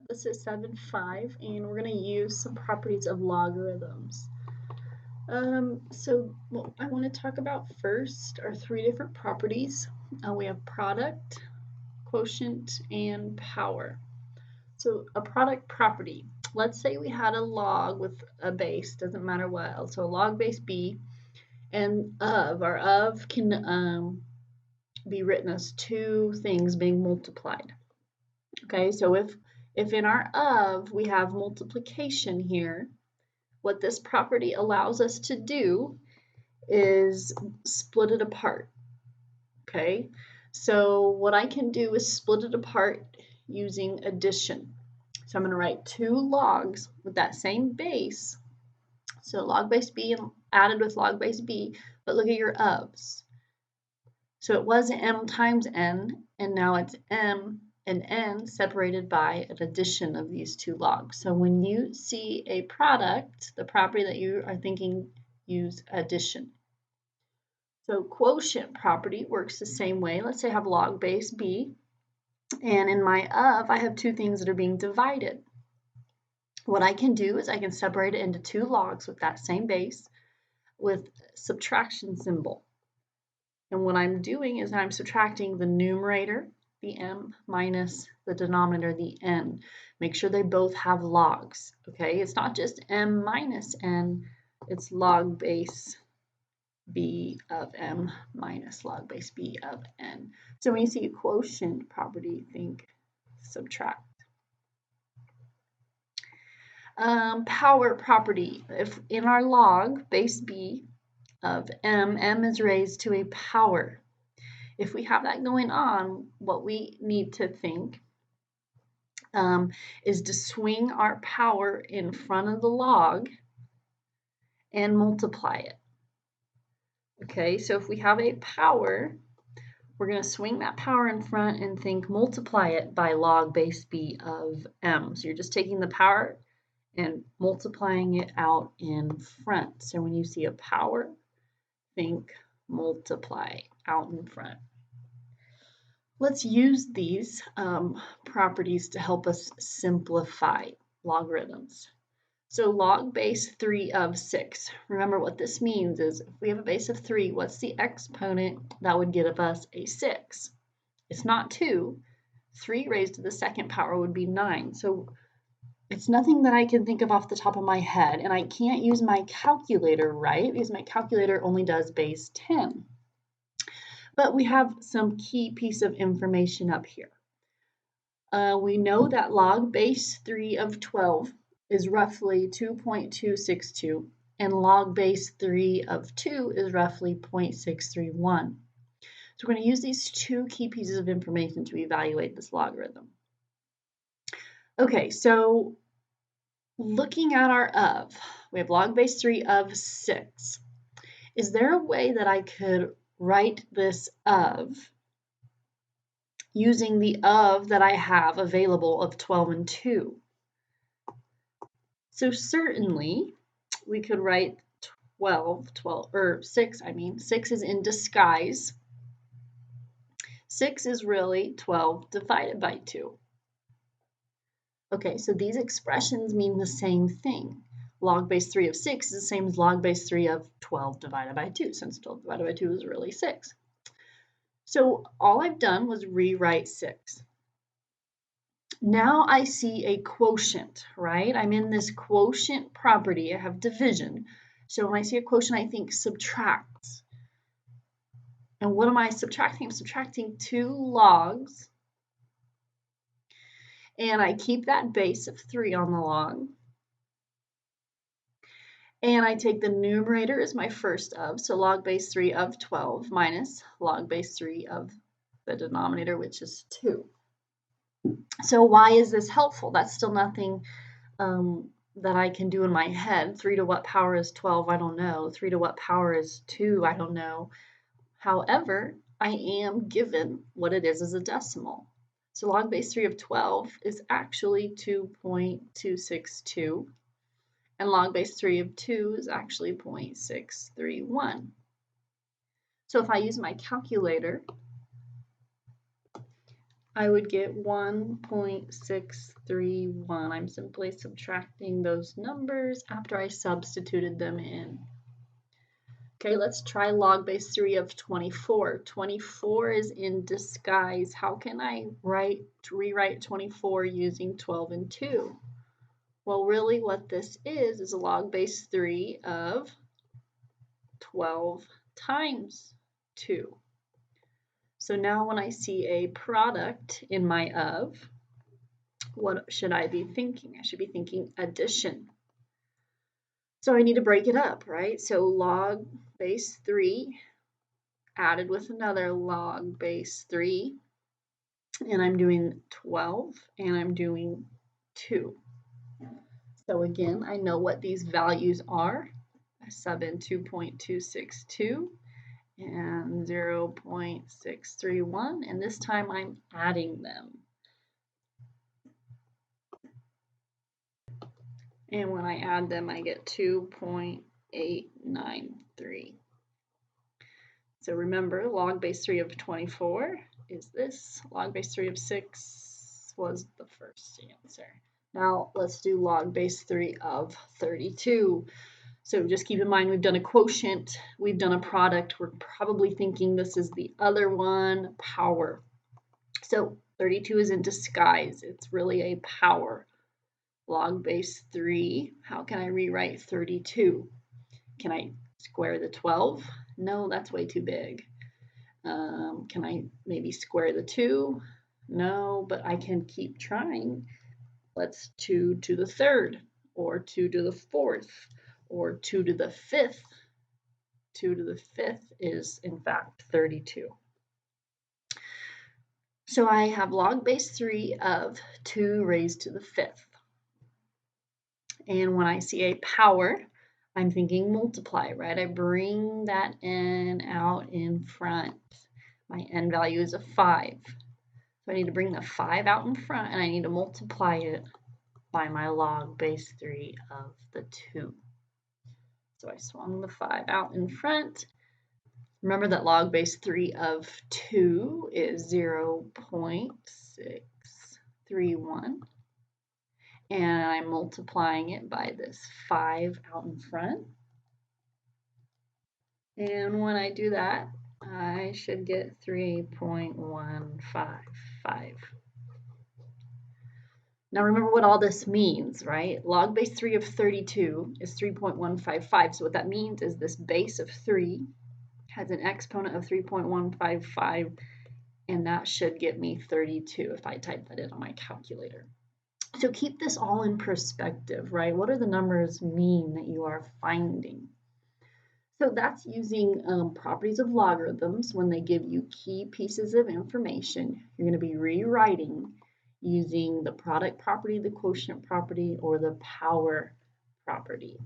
This is 7.5, and we're going to use some properties of logarithms. What I want to talk about first are three different properties. We have product, quotient, and power. So a product property, let's say we had a log with a base, doesn't matter what, so a log base b, and our of can be written as two things being multiplied. Okay, so if in our of we have multiplication here, what this property allows us to do is split it apart. Okay, so what I can do is split it apart using addition. So I'm going to write two logs with that same base. So log base b added with log base b, but look at your ofs. So it was m times n, and now it's m and n separated by an addition of these two logs. So when you see a product, the property that you are thinking, use addition. So quotient property works the same way. Let's say I have log base b, and in my of, I have two things that are being divided. What I can do is I can separate it into two logs with that same base with subtraction symbol. And what I'm doing is I'm subtracting the numerator, the m, minus the denominator, the n. Make sure they both have logs, okay? It's not just m minus n, it's log base b of m minus log base b of n. So when you see a quotient property, think subtract. Power property. If in our log base b of m is raised to a power. If we have that going on, what we need to think is to swing our power in front of the log and multiply it. Okay, so if we have a power, we're going to swing that power in front and think multiply it by log base b of m. So you're just taking the power and multiplying it out in front. So when you see a power, think multiply out in front. Let's use these properties to help us simplify logarithms. So log base 3 of 6. Remember what this means is if we have a base of 3, what's the exponent that would give us a 6? It's not 2. 3 raised to the second power would be 9. So it's nothing that I can think of off the top of my head, and I can't use my calculator, right? Because my calculator only does base 10. But we have some key piece of information up here. We know that log base 3 of 12 is roughly 2.262, and log base 3 of 2 is roughly 0.631. So we're going to use these two key pieces of information to evaluate this logarithm. Okay, so looking at our of, we have log base 3 of 6. Is there a way that I could write this of using the of that I have available of 12 and 2? So certainly we could write 6 is in disguise. 6 is really 12 divided by 2. Okay, so these expressions mean the same thing. Log base 3 of 6 is the same as log base 3 of 12 divided by 2, since 12 divided by 2 is really 6. So all I've done was rewrite 6. Now I see a quotient, right? I'm in this quotient property. I have division. So when I see a quotient, I think subtract. And what am I subtracting? I'm subtracting 2 logs. And I keep that base of 3 on the log. And I take the numerator as my first of, so log base 3 of 12 minus log base 3 of the denominator, which is 2. So why is this helpful? That's still nothing that I can do in my head. 3 to what power is 12? I don't know. 3 to what power is 2? I don't know. However, I am given what it is as a decimal. So log base 3 of 12 is actually 2.262. And log base 3 of 2 is actually 0.631. So if I use my calculator, I would get 1.631. I'm simply subtracting those numbers after I substituted them in. Okay, let's try log base 3 of 24. 24 is in disguise. How can I rewrite 24 using 12 and 2? Well, really what this is a log base 3 of 12 times 2. So now when I see a product in my of, what should I be thinking? I should be thinking addition. So I need to break it up, right? So log base 3 added with another log base 3, and I'm doing 12, and I'm doing 2. So again, I know what these values are. I sub in 2.262 and 0.631, and this time I'm adding them. And when I add them, I get 2.893. So remember, log base 3 of 24 is this. Log base 3 of 6 was the first answer. Now let's do log base 3 of 32. So just keep in mind we've done a quotient, we've done a product. We're probably thinking this is the other one, power. So 32 is in disguise. It's really a power. Log base 3, how can I rewrite 32? Can I square the 12? No, that's way too big. Can I maybe square the 2? No, but I can keep trying. Let's 2 to the 3rd, or 2 to the 4th, or 2 to the 5th. 2 to the 5th is, in fact, 32. So I have log base 3 of 2 raised to the 5th. And when I see a power, I'm thinking multiply, right? I bring that n out in front. My n value is a 5. So I need to bring the 5 out in front, and I need to multiply it by my log base 3 of the 2. So I swung the 5 out in front. Remember that log base 3 of 2 is 0.631. And I'm multiplying it by this 5 out in front. And when I do that, I should get 3.155. Now remember what all this means, right? Log base 3 of 32 is 3.155. So what that means is this base of 3 has an exponent of 3.155, and that should get me 32 if I type that in on my calculator. So keep this all in perspective, right? What do the numbers mean that you are finding? So that's using properties of logarithms. When they give you key pieces of information, you're going to be rewriting using the product property, the quotient property, or the power property.